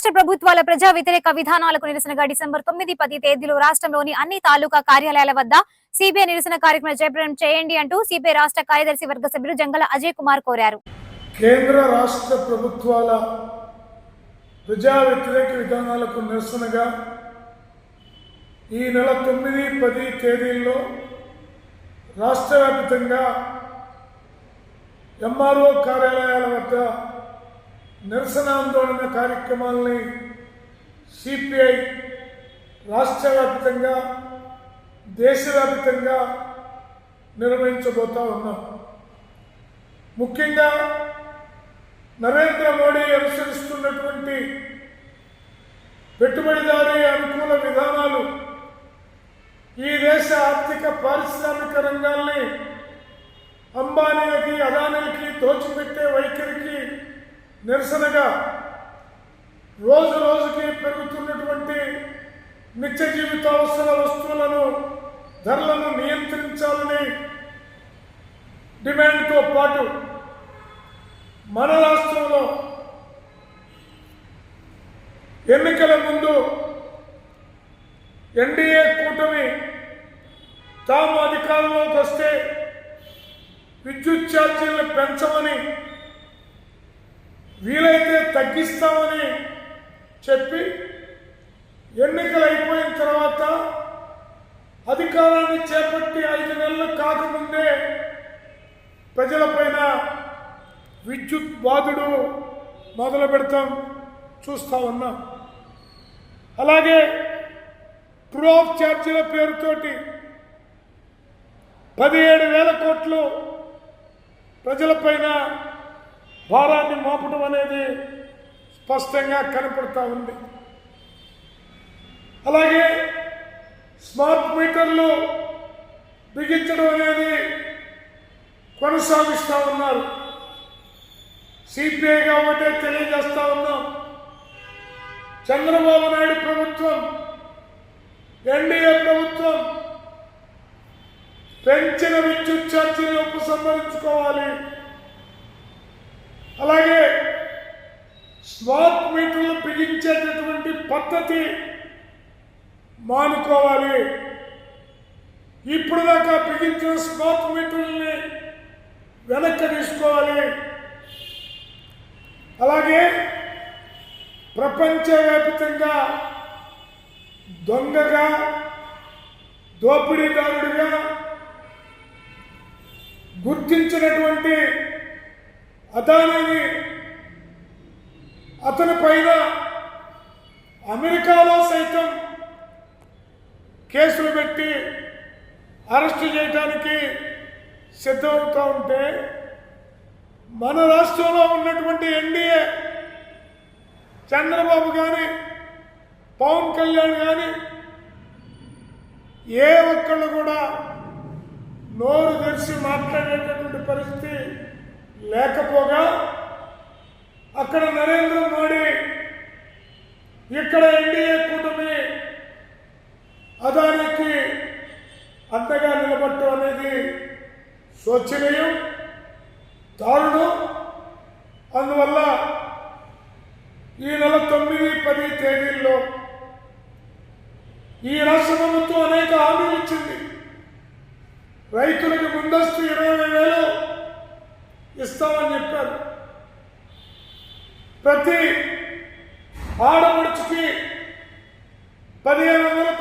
రాష్ట్ర ప్రభుత్వాల ప్రజా వ్యతిరేక విధానాలకు నిరసనగా డిసెంబర్ 9, 10 తేదీలో రాష్ట్రంలోని అన్ని తాలూకా కార్యాలయాల వద్ద సిపిఐ నిరసన కార్యక్రమం జయప్రదం చేయండి అంటూ సిపిఐ రాష్ట్ర కార్యదర్శి వర్గ సభ్యులు జంగల అజయ్ కుమార్ కోరారు. కేంద్ర రాష్ట్ర ప్రభుత్వాల ప్రజా వ్యతిరేక విధానాలకు నిరసనగా ఈ నెల 9, 10 తేదీల్లో రాష్ట్ర వ్యాప్తంగా ఎంఆర్ఓ కార్యాలయాల వద్ద నిరసన ఆందోళన కార్యక్రమాలని సిపిఐ రాష్ట్ర వ్యాప్తంగా దేశవ్యాప్తంగా నిర్వహించబోతా ఉన్నాం. ముఖ్యంగా నరేంద్ర మోడీ అనుసరిస్తున్నటువంటి పెట్టుబడిదారీ అనుకూల విధానాలు ఈ దేశ ఆర్థిక పారిశ్రామిక రంగాల్ని అంబానీలకి అదానీలకి దోచిపెట్టే వైఖరికి నిరసనగా రోజు రోజుకి పెరుగుతున్నటువంటి నిత్య జీవితావసర వస్తువులను ధరలను నియంత్రించాలని డిమాండ్తో పాటు మన రాష్ట్రంలో ఎన్నికల ముందు ఎన్డీఏ కూటమి తాము అధికారంలోకి వస్తే విద్యుత్ ఛార్జీలను పెంచమని వీలైతే తగ్గిస్తామని చెప్పి ఎన్నికలు అయిపోయిన తర్వాత అధికారాన్ని చేపట్టి 5 నెలలు కాకముందే ప్రజలపైన విద్యుత్ బాధుడు మొదలు పెడతాం చూస్తూ ఉన్నాం. అలాగే ట్రూ ఆఫ్ ఛార్జీల పేరుతోటి 17,000 కోట్లు ప్రజలపైన భారాన్ని మోపడం అనేది స్పష్టంగా కనపడతా ఉంది. అలాగే స్మార్ట్ మీటర్లు బిగించడం అనేది కొనసాగిస్తూ ఉన్నారు. సిపిఐ కాబట్టి తెలియజేస్తా ఉన్నాం, చంద్రబాబు నాయుడు ప్రభుత్వం ఎన్డీఏ ప్రభుత్వం పెంచిన విద్యుత్ ఛార్జీలను ఉపసంహరించుకోవాలి. అలాగే స్మార్ట్ మీటర్లు బిగించేటటువంటి పద్ధతి మానుకోవాలి. ఇప్పుడు దాకా బిగించిన స్మార్ట్ మీటర్లని వెనక్కి తీసుకోవాలి. అలాగే ప్రపంచవ్యాప్తంగా దొంగగా దోపిడీదారుడిగా గుర్తించినటువంటి అదానీని అతని పైన అమెరికాలో సైతం కేసులు పెట్టి అరెస్టు చేయడానికి సిద్ధమవుతూ ఉంటే మన రాష్ట్రంలో ఉన్నటువంటి ఎన్డీఏ చంద్రబాబు కానీ పవన్ కళ్యాణ్ కానీ ఏ ఒక్కళ్ళు కూడా నోరు తెరిచి మాట్లాడేటటువంటి పరిస్థితి లేకపోగా అక్కడ నరేంద్ర మోడీ, ఇక్కడ ఎన్డీఏ కూటమి అదానికి అంతగా నిలబడటం అనేది శోచనీయం, దారుణం. అందువల్ల ఈ నెల 9, 10 తేదీల్లో ఈ రాష్ట్ర ప్రభుత్వం అనేక హామీలు ఇచ్చింది. రైతులకు ముందస్తు 20,000 ఇస్తామని చెప్పారు. ప్రతి ఆడపడుచుకి 15,000